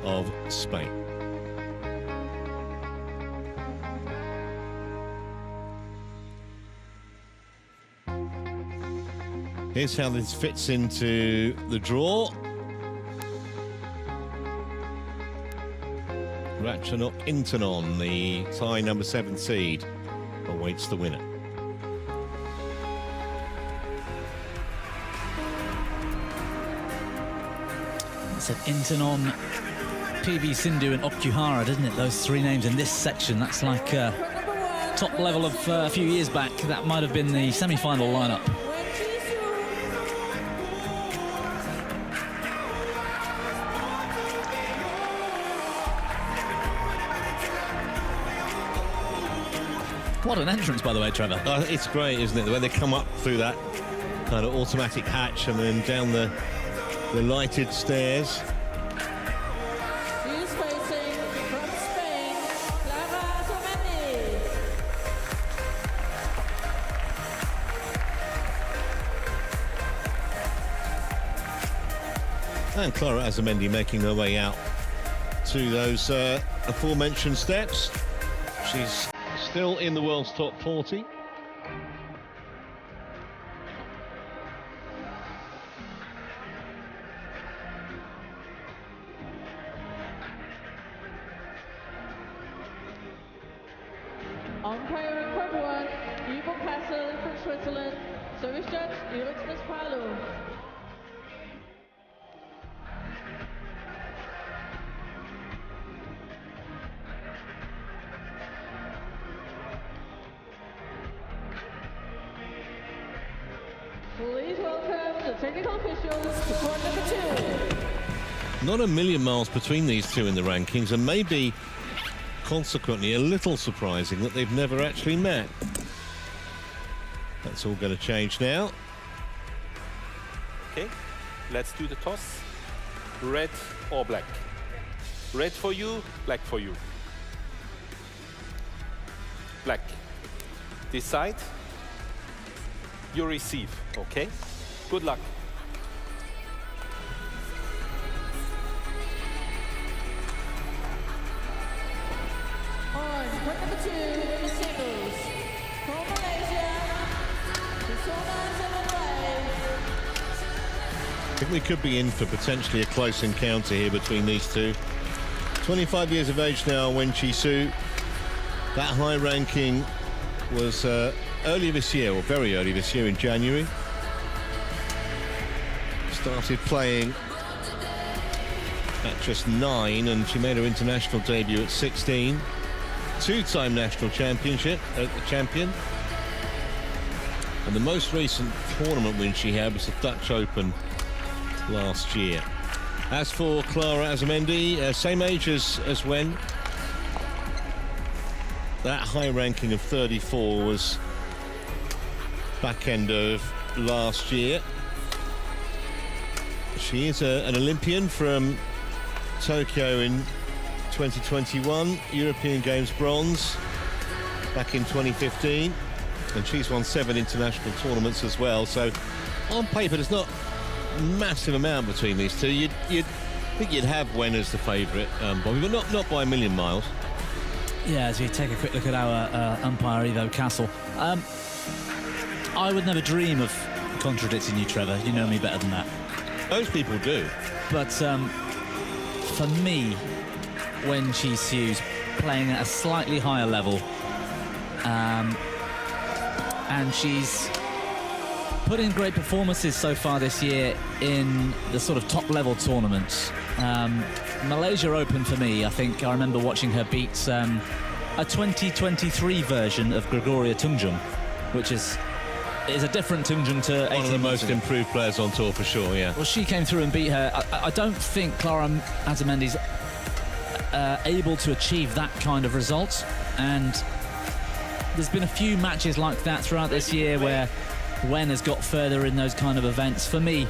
of Spain. Here's how this fits into the draw. Ratchanok Intanon, the Thai number 7 seed, awaits the winner. It said Intanon, PV Sindhu and Okuhara, didn't it? Those three names in this section. That's like top level of a few years back. That might have been the semi-final lineup. What an entrance, by the way, Trevor. It's great, isn't it? When they come up through that kind of automatic hatch and then down the lighted stairs. She's facing from Spain, Clara Azurmendi. And Clara Azurmendi making her way out to those aforementioned steps. She's still in the world's top 40. Umpiring Club 1, Ivo Castle from Switzerland. Service judge, Erasmus Palu. Please welcome the technical officials to court number 2. Not a million miles between these two in the rankings, and maybe consequently a little surprising that they've never actually met. That's all going to change now. Okay, let's do the toss. Red or black? Red for you, black for you. Black. Decide. You receive, okay? Good luck. On court number 2, women's singles. From Malaysia, I think we could be in for potentially a close encounter here between these two. 25 years of age now, Wen Chi Hsu. That high ranking was earlier this year, or very early this year in January. Started playing at just 9, and she made her international debut at 16. Two-time national champion. And the most recent tournament win she had was the Dutch Open last year. As for Clara Azurmendi, same age as Wen. That high ranking of 34 was back end of last year. She is an Olympian from Tokyo in 2021, European Games bronze back in 2015, and she's won 7 international tournaments as well. So on paper there's not a massive amount between these two. You'd think you'd have Wen as the favourite, Bobby, but not by a million miles. Yeah, as you take a quick look at our umpire, Ivo Castle. I would never dream of contradicting you, Trevor. You know me better than that. Most people do. But for me, Wen Chi Hsu's playing at a slightly higher level. And she's put in great performances so far this year in the sort of top-level tournaments. Malaysia Open, for me, I think I remember watching her beat a 2023 version of Gregoria Tunjung, which is a different Tunjung to 18 one of the most improved players on tour for sure, yeah. Well, she came through and beat her. I don't think Clara Azurmendi's able to achieve that kind of result, and there's been a few matches like that throughout this year where Wen has got further in those kind of events. For me,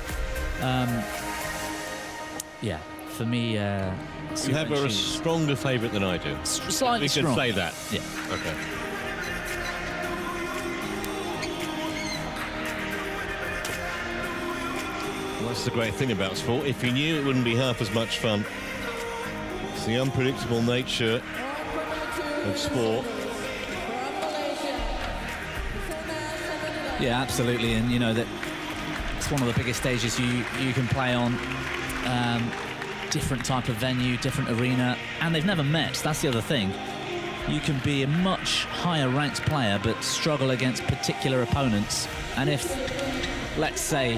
yeah, for me, you have her a stronger favourite than I do. Slightly we strong. could say that. Yeah. Okay. Well, that's the great thing about sport. If you knew, it wouldn't be half as much fun. It's the unpredictable nature of sport. Yeah, absolutely, and you know that it's one of the biggest stages you can play on. Different type of venue, different arena, and they've never met. That's the other thing. You can be a much higher ranked player but struggle against particular opponents, and if, let's say,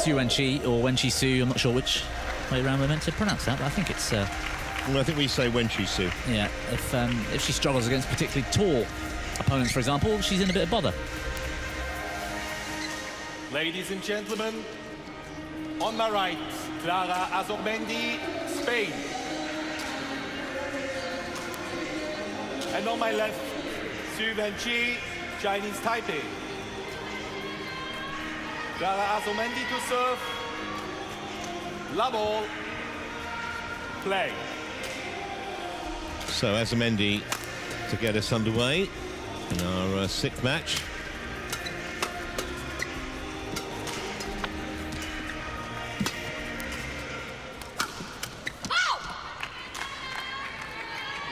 Wen Chi or Wen Chi Hsu, I'm not sure which way around we're meant to pronounce that, but I think it's Well, I think we say Wen Chi Hsu. yeah, if she struggles against particularly tall opponents, for example, she's in a bit of bother. Ladies and gentlemen, on my right, Clara Azurmendi, Spain. And on my left, Wen Chi, Chinese Taipei. Clara Azurmendi to serve. Love all. Play. So Azurmendi to get us underway in our sixth match.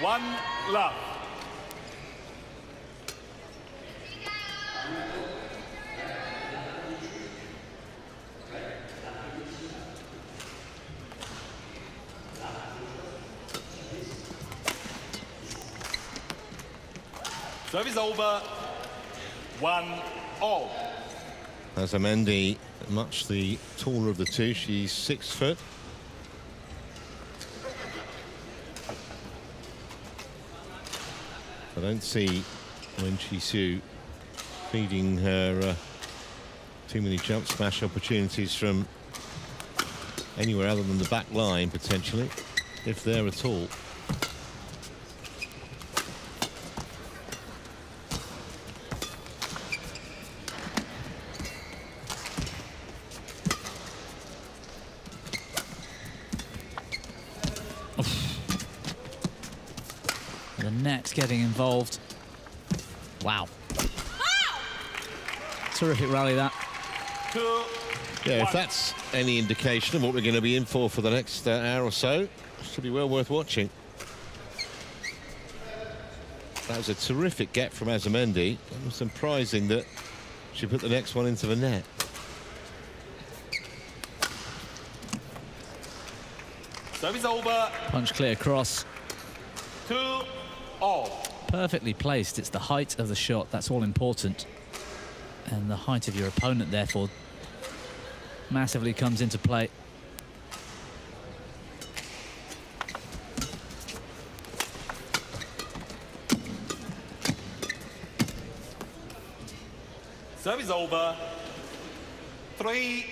One love. Service over. 1-all. Azurmendi, much the taller of the two. She's 6 foot. I don't see Wen Chi Hsu feeding her too many jump smash opportunities from anywhere other than the back line, potentially, if there at all. The net getting involved. Wow. Terrific rally, that. 2-1. Yeah, if that's any indication of what we're going to be in for the next hour or so, should be well worth watching. That was a terrific get from Azurmendi. It was surprising that she put the next one into the net. Service over. Punch clear cross. 2-all. Perfectly placed. It's the height of the shot that's all important, and the height of your opponent therefore massively comes into play. Service over. 3-2.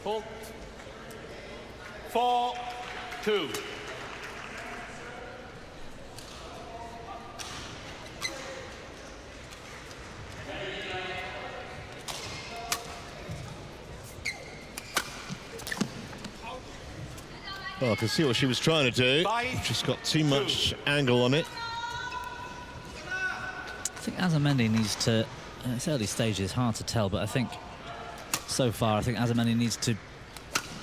Hold. 4-2. Well, I can see what she was trying to do. 5-2. She's got too much angle on it. I think Azurmendi needs to, in its early stages, hard to tell, but I think so far, I think Azurmendi needs to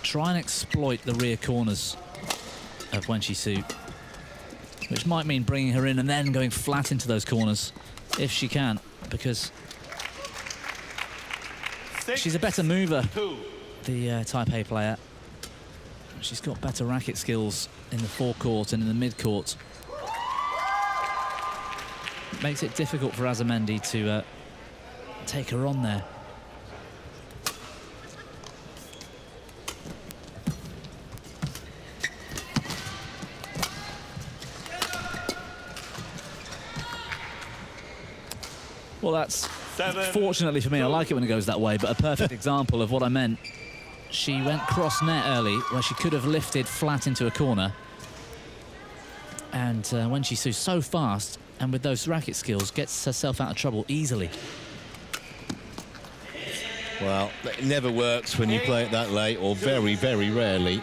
try and exploit the rear corners of Wen Chi Hsu, which might mean bringing her in and then going flat into those corners, if she can, because she's a better mover, 6-2. the Taipei player. She's got better racket skills in the forecourt and in the mid-court. Makes it difficult for Azurmendi to take her on there. Well, that's, fortunately for me, I like it when it goes that way, but a perfect example of what I meant. She went cross net early, where she could have lifted flat into a corner. And Wen Chi Hsu so fast, and with those racket skills, gets herself out of trouble easily. Well, it never works when you play it that late, or very, very rarely.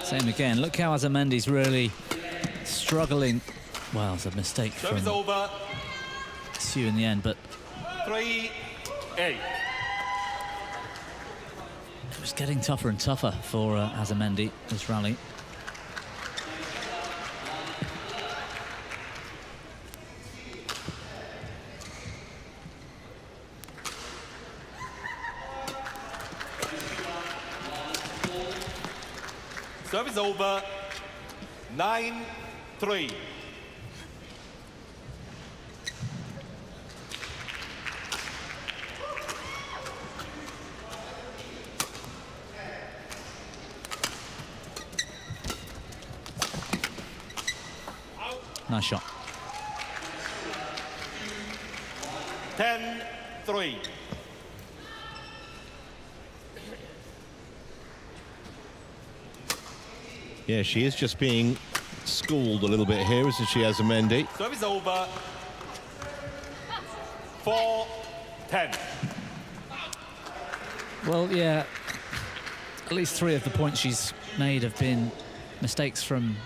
Same again. Look how Azurmendi's really struggling. Well, it's a mistake from Hsu in the end, but 3-8. it was getting tougher and tougher for Azurmendi, this rally. Service over. 9-3. Nice shot. 10-3. Yeah, she is just being schooled a little bit here, isn't she, Azurmendi? Service over. 4-10. Well, yeah, at least 3 of the points she's made have been mistakes from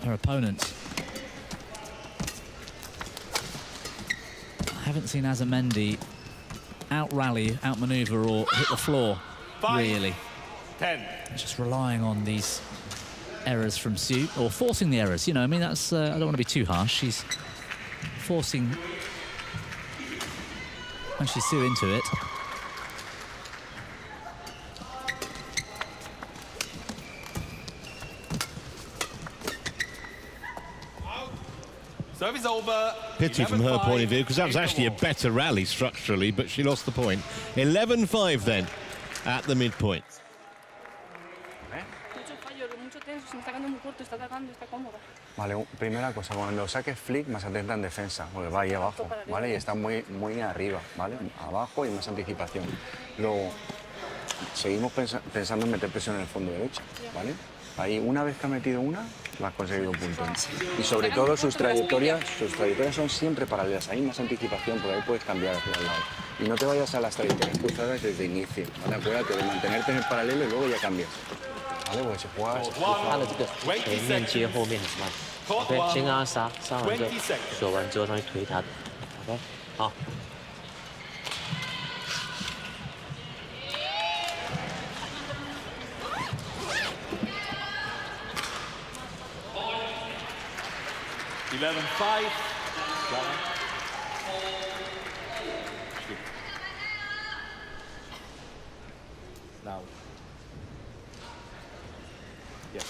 her opponents. I haven't seen Azurmendi out-rally, out-maneuver or hit the floor, 5, really. 10. Just relying on these errors from Hsu, or forcing the errors, you know, I mean, that's, I don't want to be too harsh. She's forcing Wen Chi Hsu into it. Service over. Pity from her point of view, because that was actually a better rally structurally, but she lost the point. 11-5 then at the midpoint. Vale, primera cosa, cuando saques flick, más atenta en defensa, porque va ahí abajo, ¿vale? Y está muy arriba, ¿vale? Abajo y más anticipación. Luego, seguimos pensando en meter presión en el fondo derecho, ¿vale? Ahí, una vez que ha metido una, has conseguido un punto. Y sobre todo sus trayectorias son siempre paralelas. Hay más anticipación, porque ahí puedes cambiar hacia el lado. Y no te vayas a las trayectorias cruzadas desde el inicio, ¿vale? Acuérdate de mantenerte en el paralelo y luego ya cambias. ¿Vale? Porque si juegas... 他的这个前面接后面是吧 ？OK， 先让他杀完之后，锁完之后上去推他的。OK， 好。11-5. Now. Yes.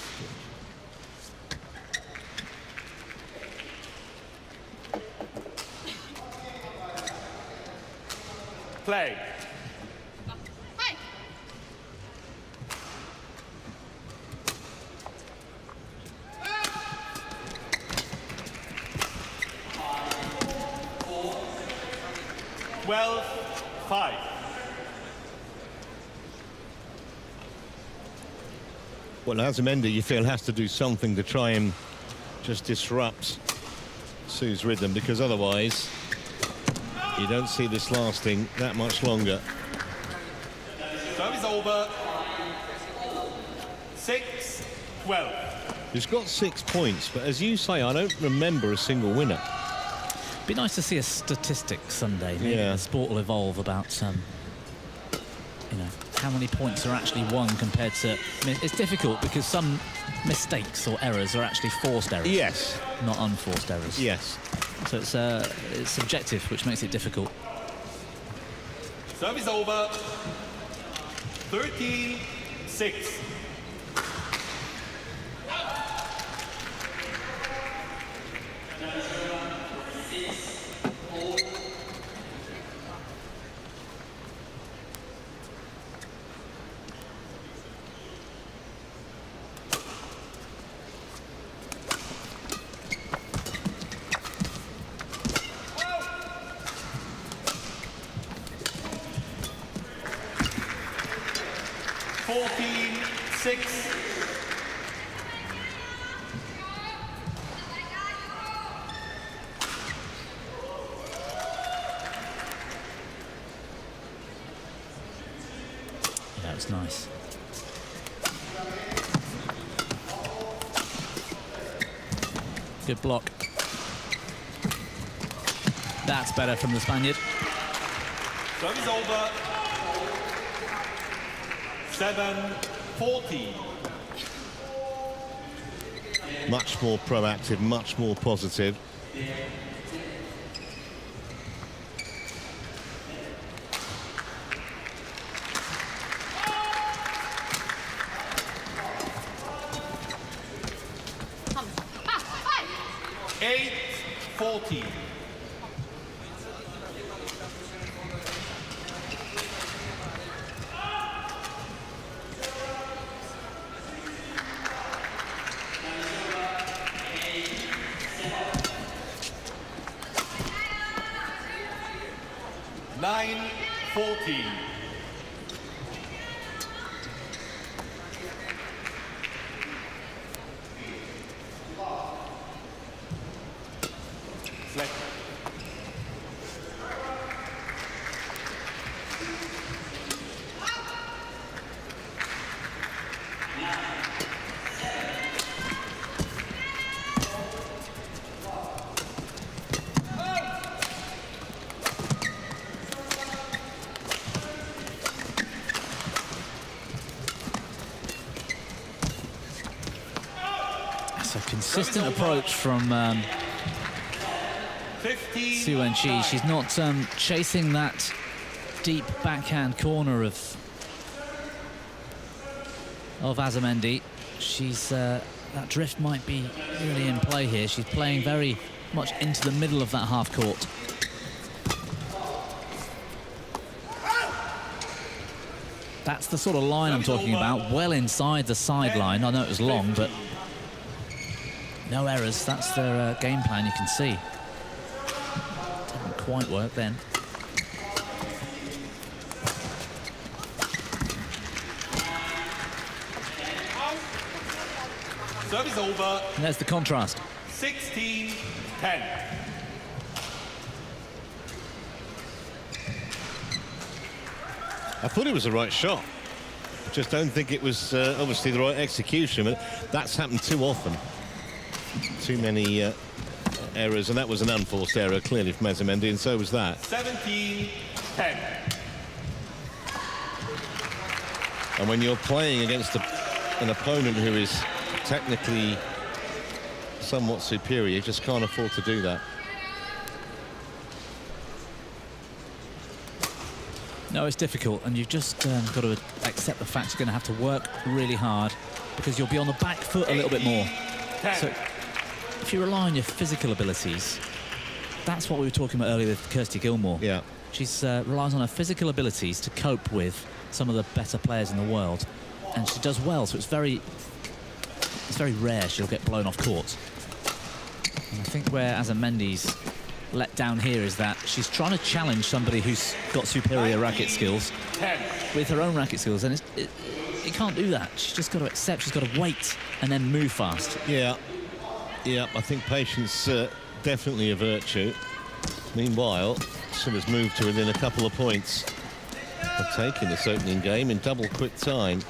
Play. Well, 5. Well, Azurmendi, you feel, has to do something to try and just disrupt Hsu's rhythm, because otherwise you don't see this lasting that much longer. Service over. 6-12. She's got 6 points, but as you say, I don't remember a single winner. Be nice to see a statistic someday. Maybe Yeah. the sport will evolve about, you know, how many points are actually won compared to... I mean, it's difficult because some mistakes or errors are actually forced errors. Yes. Not unforced errors. Yes. So it's subjective, which makes it difficult. Service over. 13-6. That's nice. Good block. That's better from the Spaniard. Service over. 7-40. Much more proactive, much more positive. That's a consistent approach from Wen Chi. She's not chasing that deep backhand corner of Azurmendi. She's that drift might be really in play here. She's playing very much into the middle of that half court. That's the sort of line I'm talking about, well inside the sideline. I know it was long, but no errors. That's their game plan, you can see. Didn't quite work then. Service over. And there's the contrast. 16-10. I thought it was the right shot. Just don't think it was obviously the right execution, but that's happened too often. Too many errors, and that was an unforced error, clearly, from Azurmendi, and so was that. 17-10. And when you're playing against an opponent who is technically somewhat superior, you just can't afford to do that. No, it's difficult, and you've just got to accept the fact you're going to have to work really hard because you'll be on the back foot a little bit more. So if you rely on your physical abilities, that's what we were talking about earlier with Kirsty Gilmore. Yeah. She's relies on her physical abilities to cope with some of the better players in the world, and she does well, so it's very rare she'll get blown off court. And I think where Azurmendi's let down here is that she's trying to challenge somebody who's got superior racket skills with her own racket skills, and you can't do that. She's just got to accept, she's got to wait and then move fast. Yeah, I think patience definitely a virtue. Meanwhile, Summer's moved to within a couple of points of taking this opening game in double quick time.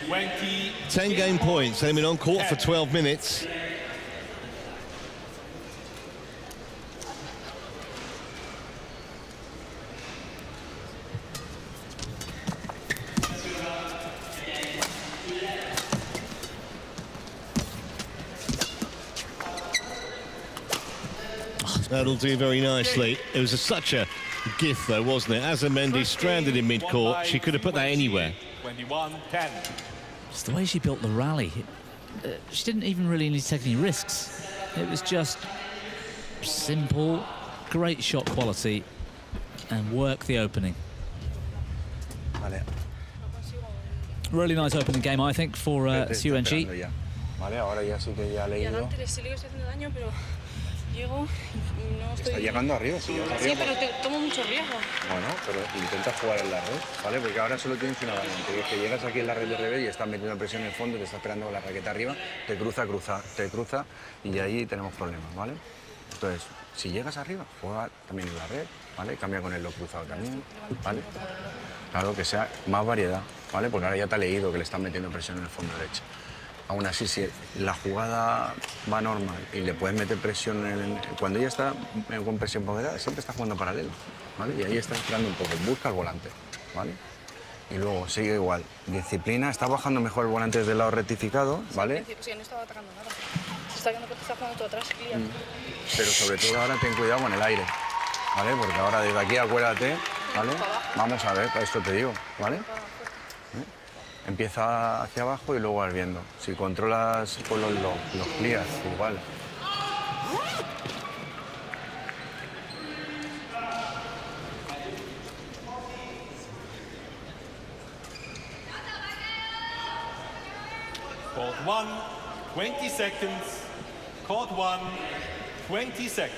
10 game points. They've been on court for 12 minutes. That'll do very nicely. It was such a gift, though, wasn't it? Azurmendi stranded in mid-court. She could have put that anywhere. 21-10. Just the way she built the rally. She didn't even really need to take any risks. It was just simple, great shot quality, and work the opening. Vale. Really nice opening game, I think, for Wen Chi. Vale, ahora ya sí que ya ha leído. Está llegando arriba, sí, arriba. Sí, pero te tomo mucho riesgo. Bueno, pero intenta jugar en la red, ¿vale? Porque ahora solo tienes una variante, que es que llegas aquí en la red de revés y estás metiendo presión en el fondo, te está esperando con la raqueta arriba, te cruza, y ahí tenemos problemas, ¿vale? Entonces, si llegas arriba, juega también en la red, ¿vale? Cambia con el lo cruzado también, ¿vale? Claro, que sea más variedad, ¿vale? Porque ahora ya te ha leído que le están metiendo presión en el fondo derecho. Aún así, si la jugada va normal y le puedes meter presión cuando ella está con presión moderada, siempre está jugando paralelo, ¿vale? Y ahí está entrando un poco, busca el volante, ¿vale? Y luego sigue igual. Disciplina, está bajando mejor el volante desde el lado rectificado, ¿vale? Sí, no estaba atacando nada. Se está viendo que te está jugando todo atrás. Pero sobre todo ahora ten cuidado con el aire, ¿vale? Porque ahora desde aquí acuérdate, ¿vale? Vamos a ver, esto te digo, ¿vale? Empieza hacia abajo y luego vas viendo. Si controlas con los clears, igual. Court 1, 20 seconds. Court 1, 20 seconds.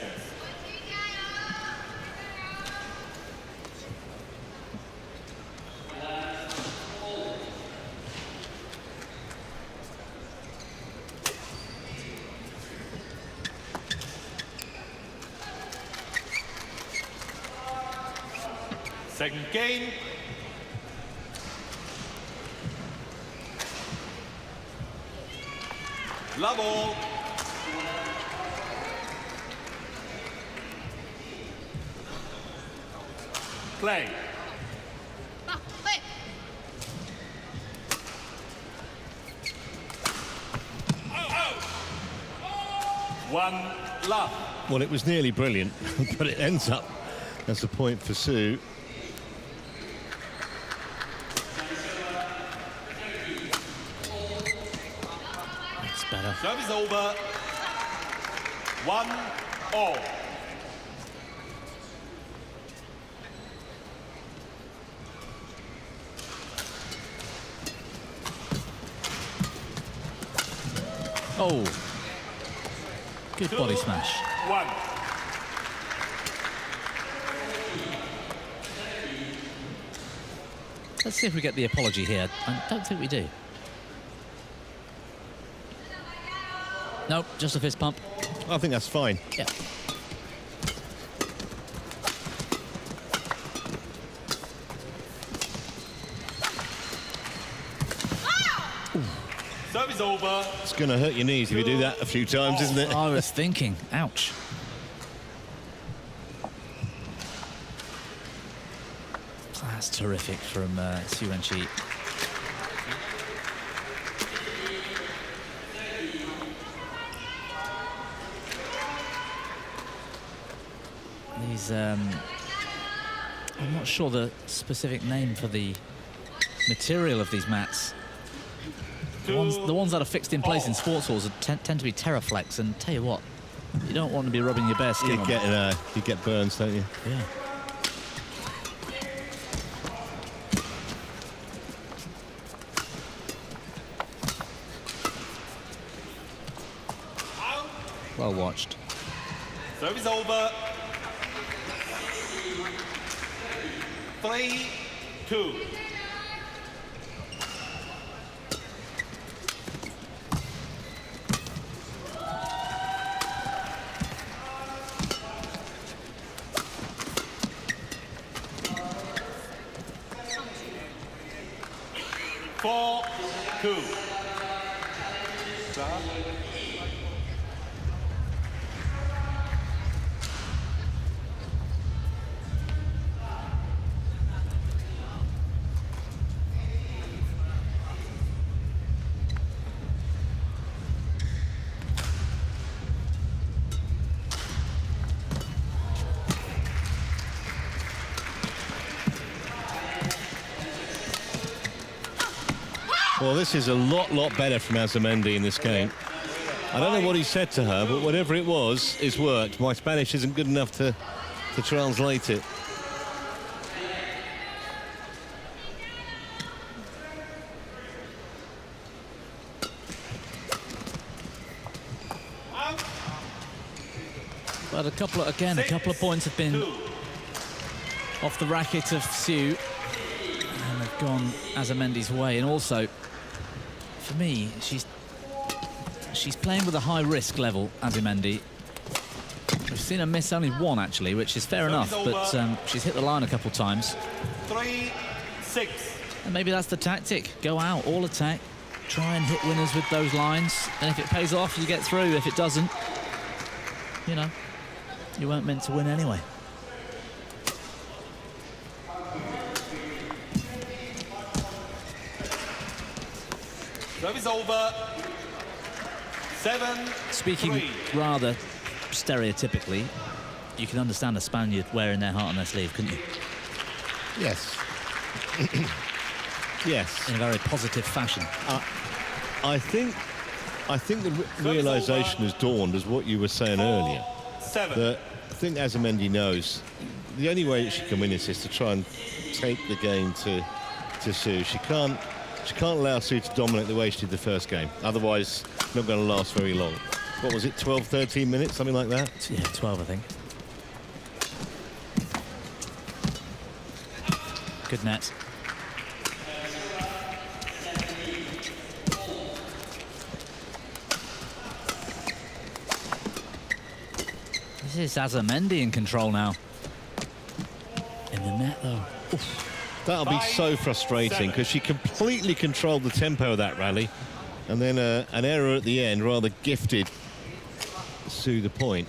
Second game. Love all. Play. One love. Well, it was nearly brilliant, but it ends up as a point for Hsu. That's better. Service over. 1-all. Oh, good body smash. 1. Let's see if we get the apology here. I don't think we do. No, just a fist pump. I think that's fine. Yeah. Service over. It's going to hurt your knees if you do that a few times, isn't it? I was thinking, ouch. That's terrific from Wen Chi. These, I'm not sure the specific name for the material of these mats. The ones that are fixed in place in sports halls tend to be Terraflex, and tell you what, you don't want to be rubbing your bare skin on it. You get burns, don't you? Yeah. Well watched. Service over. 3-2. Four, 2. Well, this is a lot better from Azurmendi in this game. I don't know what he said to her, but whatever it was, it's worked. My Spanish isn't good enough to translate it. But a couple of points have been off the racket of Hsu, and they've gone Azurmendi's way. And also, for me, she's playing with a high risk level, Azurmendi. We've seen her miss only one, actually, which is fair enough, but she's hit the line a couple times. 3-6. And maybe that's the tactic. Go out, all attack, try and hit winners with those lines, and if it pays off, you get through. If it doesn't, you know, you weren't meant to win anyway. Service over. 7-3. Speaking rather stereotypically, you can understand a Spaniard wearing their heart on their sleeve, couldn't you? Yes. Yes. In a very positive fashion. I think the realization has dawned, as what you were saying earlier, 7. that I think Azurmendi knows the only way that she can win this is to try and take the game to Hsu. She can't allow Hsu to dominate the way she did the first game. Otherwise, not going to last very long. What was it, 12, 13 minutes, something like that? Yeah, 12, I think. Good net. This is Azurmendi in control now. In the net, though. Oof. That'll be so frustrating because she completely controlled the tempo of that rally, and then an error at the end rather gifted Hsu the point.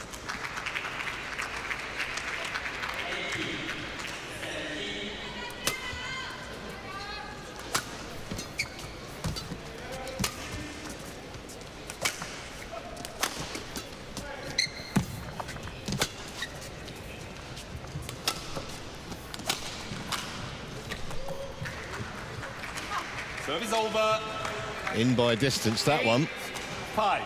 Service over. In by distance, that one. 5.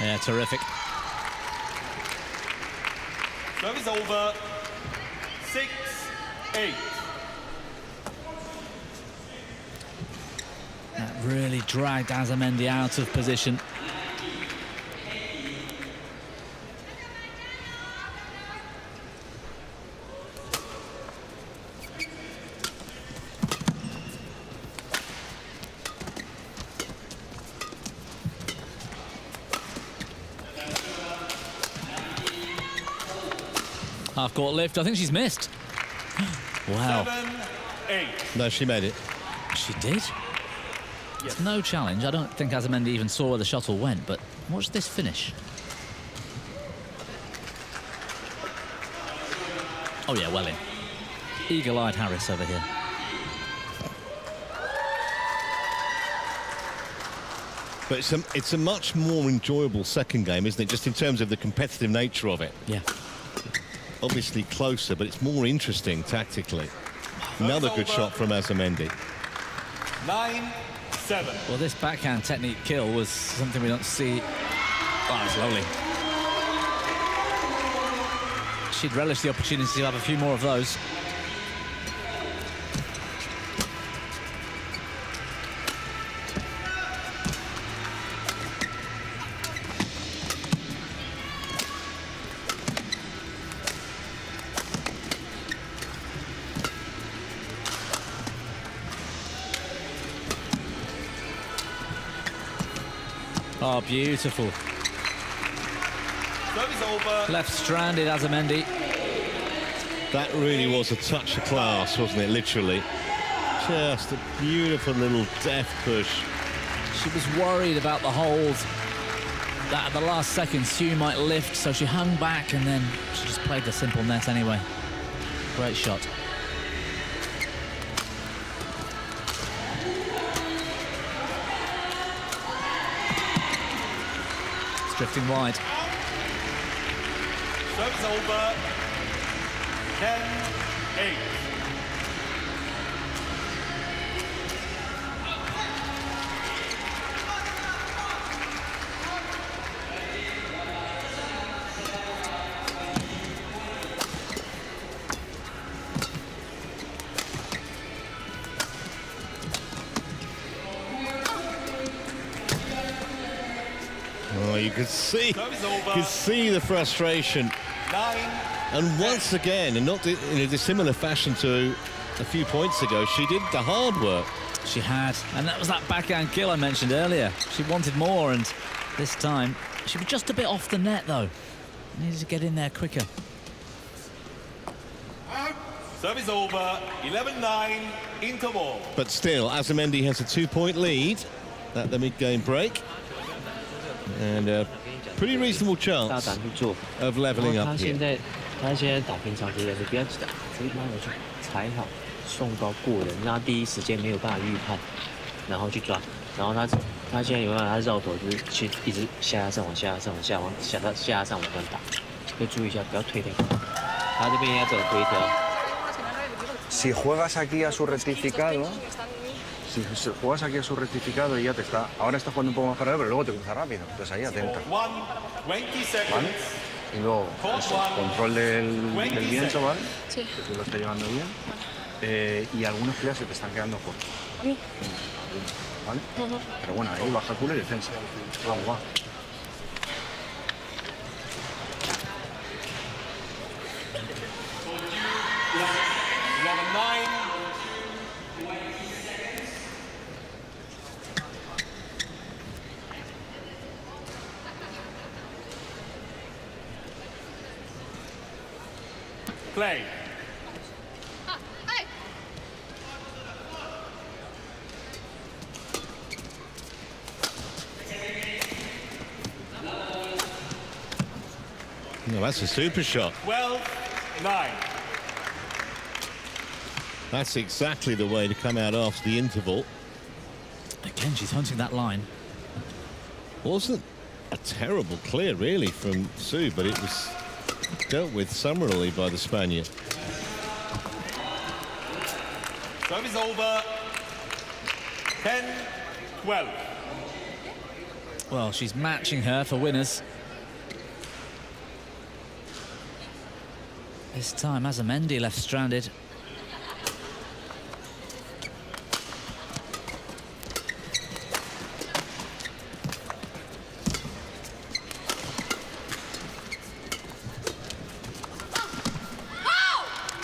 Yeah, terrific. Service over. 6-8. That really dragged Azurmendi out of position. Half-court lift. I think she's missed. Wow. 7-8. No, she made it. She did? It's no challenge. I don't think Azurmendi even saw where the shuttle went, but watch this finish. Oh, yeah, well in. Eagle-eyed Harris over here. But it's a much more enjoyable second game, isn't it? Just in terms of the competitive nature of it. Yeah. Obviously closer, but it's more interesting tactically. Another good shot from Azurmendi. 9-7. Well, this backhand technique kill was something we don't see. Oh, it's lovely. She'd relish the opportunity to have a few more of those. Oh, beautiful. Service over. Left stranded Azurmendi. That really was a touch of class, wasn't it? Literally. Just a beautiful little deft push. She was worried about the hold. That at the last second, Hsu might lift, so she hung back and then she just played the simple net anyway. Great shot. It's drifting wide. Service over. 10-8. Oh, you could see the frustration. 9. And once again, and not in a dissimilar fashion to a few points ago, she did the hard work. She had, and that was that backhand kill I mentioned earlier. She wanted more, and this time she was just a bit off the net, though. Needed to get in there quicker. Service over. 11-9. Interval. But still, Azurmendi has a 2-point lead at the mid-game break. And a pretty reasonable chance of leveling up here. 他现在打平常这个是比较直接慢慢去踩好，送高过人，让他第一时间没有办法预判，然后去抓，然后他现在有办法，他绕头就是去一直下上往下上往下往下上往上打，要注意一下，不要推掉。他这边应该走推掉。Si juegas aquí a su rectificado, si juegas aquí a su rectificado y ya te está, ahora está jugando un poco más para él, pero luego te cruza rápido, entonces ahí atenta. 20 seconds. ¿Vale? Y luego eso, control del viento, ¿vale? Sí. Que tú lo estás llevando bien. Y algunos peleas se te están quedando cortos. A mí. ¿Vale? Pero bueno, ahí baja culo y defensa. Vamos, va. Play. No, that's a super shot. 12-9. That's exactly the way to come out after the interval. Again, she's hunting that line. Wasn't a terrible clear, really, from Hsu, but it was dealt with summarily by the Spaniard. Service over. 10-12. Well, she's matching her for winners. This time, Azurmendi left stranded.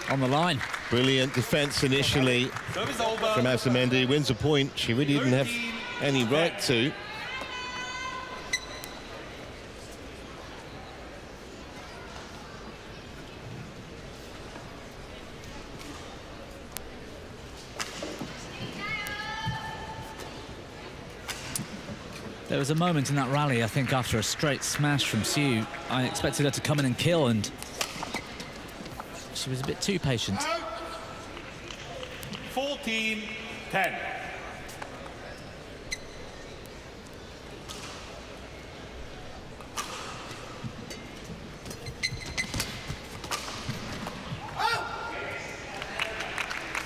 On the line. Brilliant defence initially Service over. from Azurmendi. Wins a point she really didn't have any right to. There was a moment in that rally, I think, after a straight smash from Hsu. I expected her to come in and kill, and she was a bit too patient. 14-10.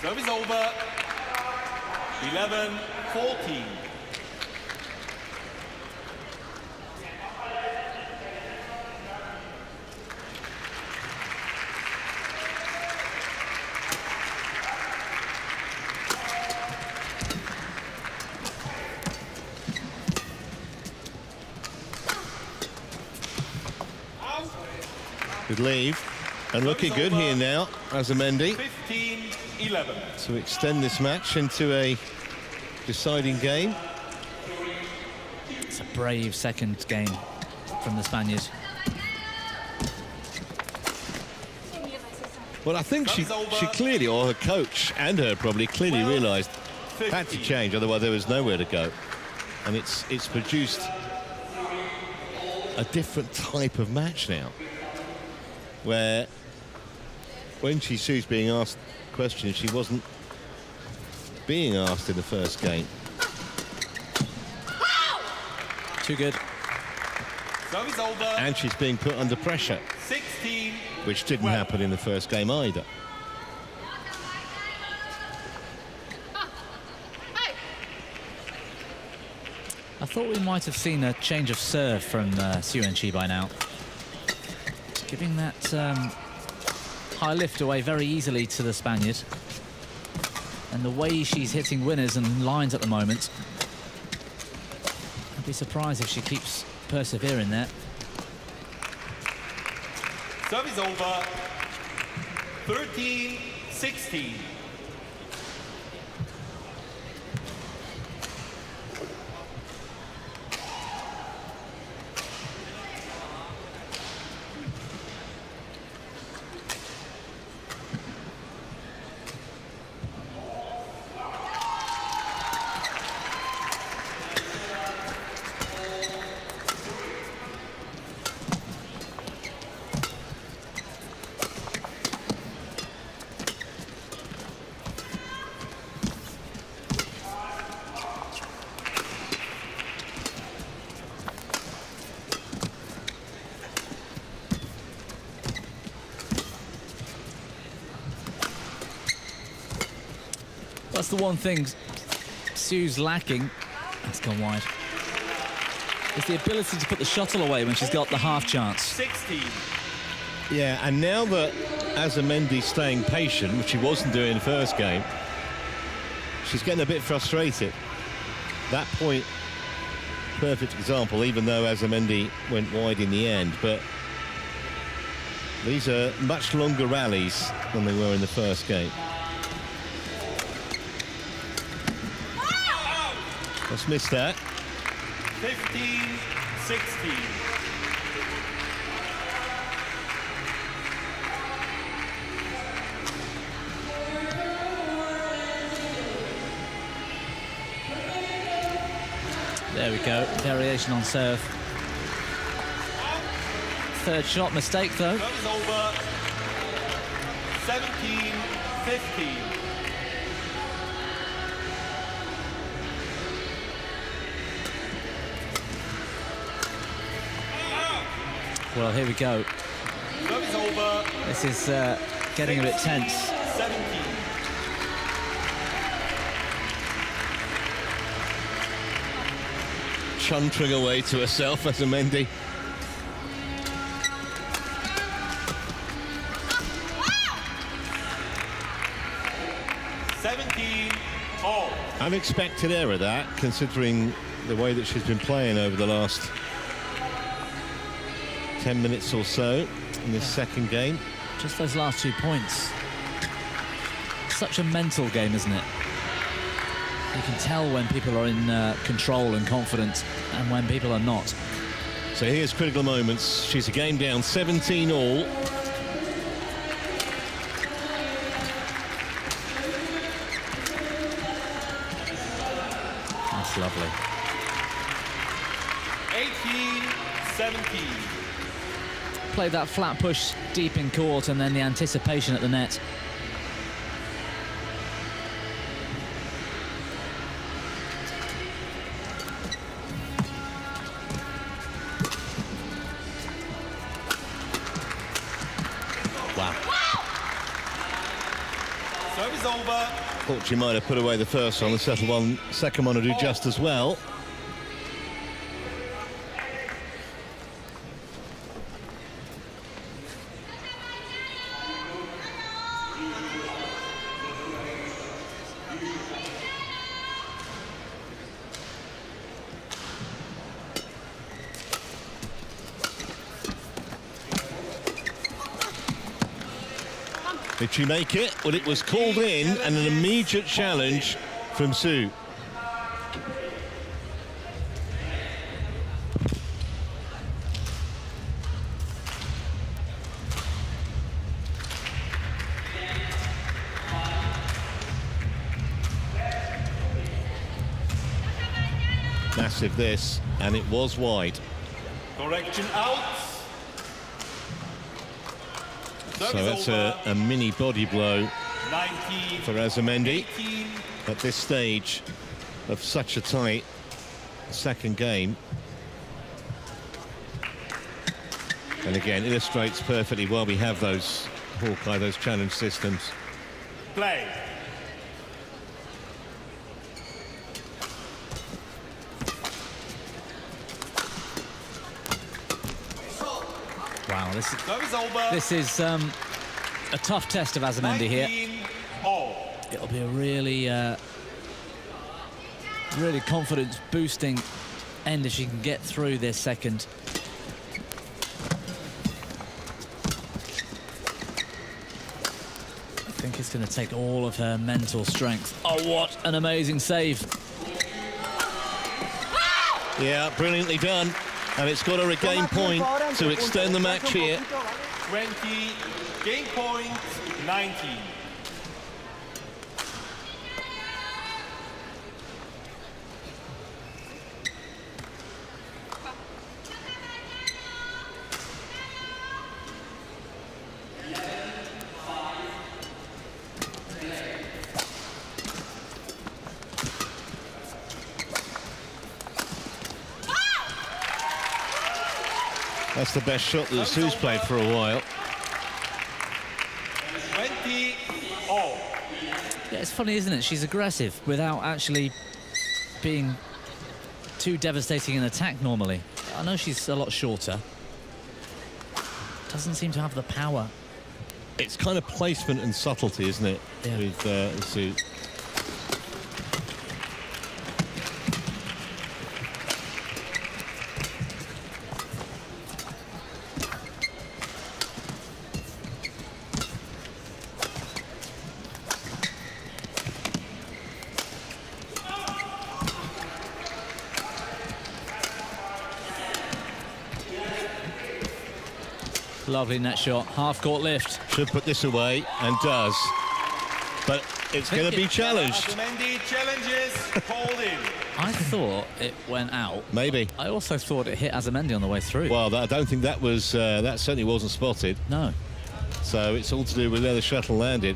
Service over. 11-14. Good leave. And looking good here now, Azurmendi, 15-11. to extend this match into a deciding game. It's a brave second game from the Spaniard. Well, I think she clearly, or her coach and her probably clearly realised had to change, otherwise there was nowhere to go. And it's produced a different type of match now, where when Wen Chi Hsu's being asked questions, she wasn't being asked in the first game. Too good. Service over. And she's being put under pressure, 16. which didn't happen in the first game either. I thought we might have seen a change of serve from Hsu and Chi by now. Giving that high lift away very easily to the Spaniard. And the way she's hitting winners and lines at the moment, I'd be surprised if she keeps persevering there. Service over. 13-16. That's the one thing Hsu's lacking. That's gone wide. Is the ability to put the shuttle away when she's got the half chance. 16. Yeah, and now that Azurmendi's staying patient, which she wasn't doing in the first game, she's getting a bit frustrated. That point, perfect example, even though Azurmendi went wide in the end, but these are much longer rallies than they were in the first game. Let's miss that. 15-16. There we go, variation on serve. Third shot mistake though. Service over. 17-15. Well, here we go. Service over. This is getting a bit tense. 17. Chuntering away to herself, Azurmendi. Unexpected error, that, considering the way that she's been playing over the last 10 minutes or so in this second game. Just those last 2 points. Such a mental game, isn't it? You can tell when people are in control and confident and when people are not. So here's critical moments. She's a game down, 17 all. That's lovely. 18-17. Played that flat push deep in court and then the anticipation at the net. Service over. Thought she might have put away the first one, the second one will do just as well. Did she make it? Well, it was called in, and an immediate challenge from Hsu. Massive this, and it was wide. Correction out. So that's a mini body blow 19 for Azurmendi 18. at this stage of such a tight second game. And again, illustrates perfectly why we have those Hawkeye, those challenge systems. Play. Wow, Service over. this is a tough test of Azurmendi here. 19-all. It'll be a really, really confidence-boosting end if she can get through this second. I think it's going to take all of her mental strength. Oh, what an amazing save. Yeah, brilliantly done. And it's got to regain point to extend the match here. 20, game point 19. That's the best shot that Hsu's played for a while. 20 all. Yeah, it's funny, isn't it? She's aggressive without actually being too devastating in attack normally. I know she's a lot shorter. Doesn't seem to have the power. It's kind of placement and subtlety, isn't it, Yeah. with Hsu? Lovely net shot, half-court lift. Should put this away, and does. But it's going to be challenged. Azurmendi challenges called in. I thought it went out. Maybe. I also thought it hit Azurmendi on the way through. Well, I don't think that was, that certainly wasn't spotted. No. So it's all to do with where the shuttle landed.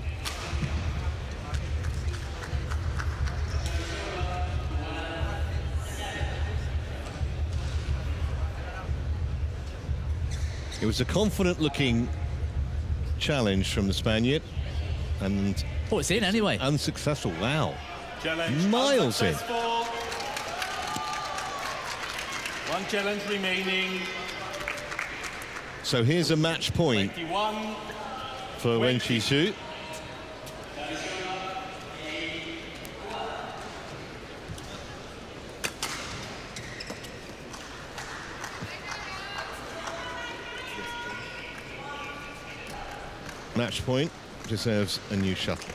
It was a confident-looking challenge from the Spaniard, and Oh, it's in anyway. unsuccessful. Wow. Challenge Miles in. unsuccessful. One challenge remaining. So here's a match point 21. for Wen Chi Hsu. Match point deserves a new shuttle.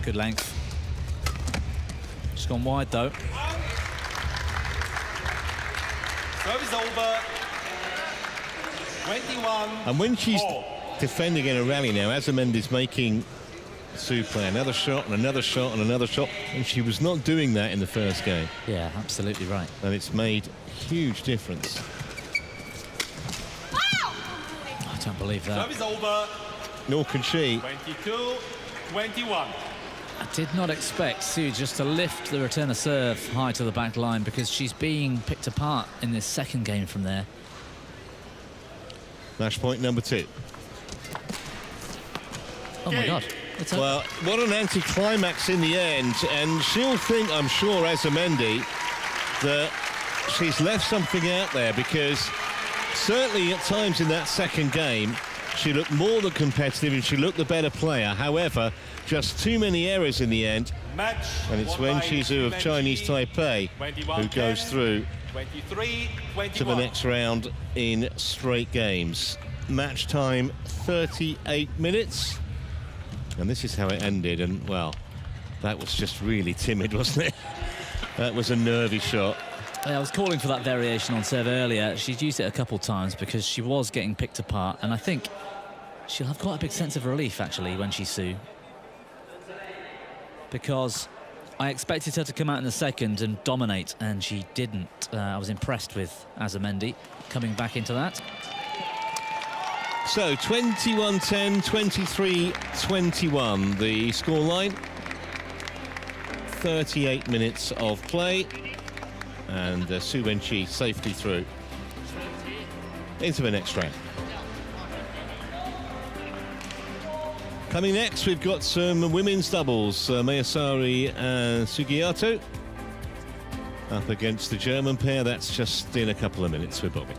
Good length. Just gone wide though. Service over. 21. And when she's all. defending in a rally now, Azurmendi's making Hsu play another shot and another shot and another shot, and she was not doing that in the first game. Yeah, absolutely right. And it's made huge difference. I don't believe that. Service over. Nor can she. 22, 21. I did not expect Hsu just to lift the returner serve high to the back line, because she's being picked apart in this second game from there. Match point number 2. Oh my God. It's over. Well, what an anticlimax in the end, and she'll think, I'm sure, Azurmendi, that she's left something out there, because certainly at times in that second game she looked more than competitive and she looked the better player. However, just too many errors in the end, Match. and it's Wen Chi Hsu of Chinese Taipei who goes through 23, 21. to the next round in straight games. Match time 38 minutes, and this is how it ended. And well, that was just really timid, wasn't it? That was a nervy shot. I was calling for that variation on serve earlier. She's used it a couple times because she was getting picked apart, and I think she'll have quite a big sense of relief actually when she's Hsu, because I expected her to come out in the second and dominate, and she didn't. I was impressed with Azurmendi coming back into that. So 21-10, 23-21 the scoreline. 38 minutes of play, and Wen Chi safely through into the next round. Coming next, we've got some women's doubles. Mayasari and Sugiyato up against the German pair. That's just in a couple of minutes with Bobby.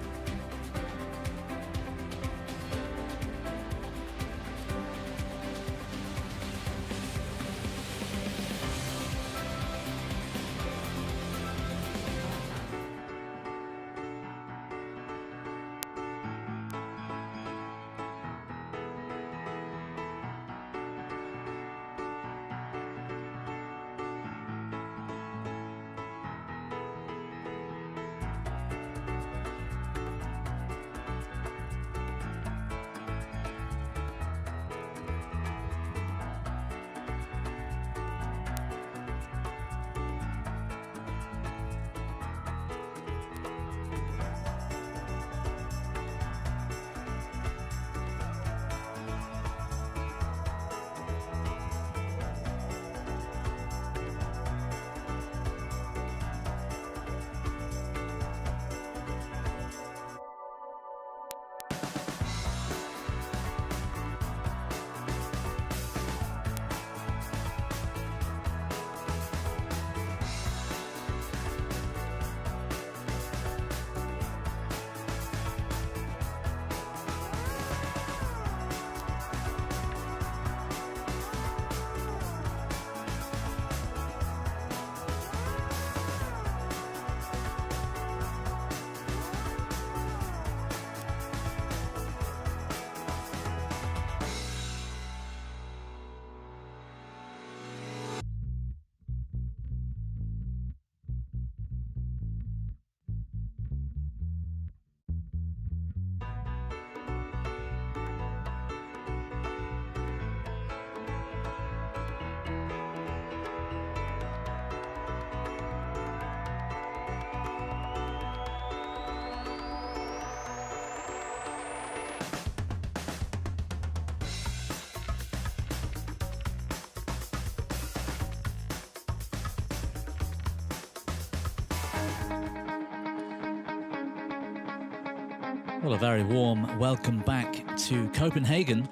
Well, a very warm welcome back to Copenhagen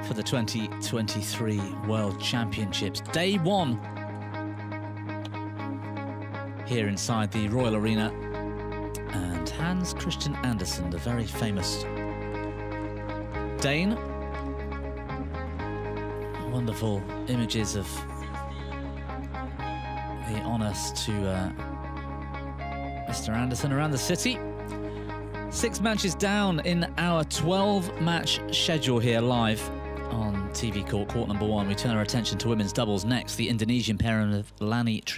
for the 2023 World Championships. Day one here inside the Royal Arena. And Hans Christian Andersen, the very famous Dane. Wonderful images of the honours to Mr. Andersen around the city. 6 matches down in our 12-match schedule here live on TV court number 1. We turn our attention to women's doubles next. The Indonesian pair of Lani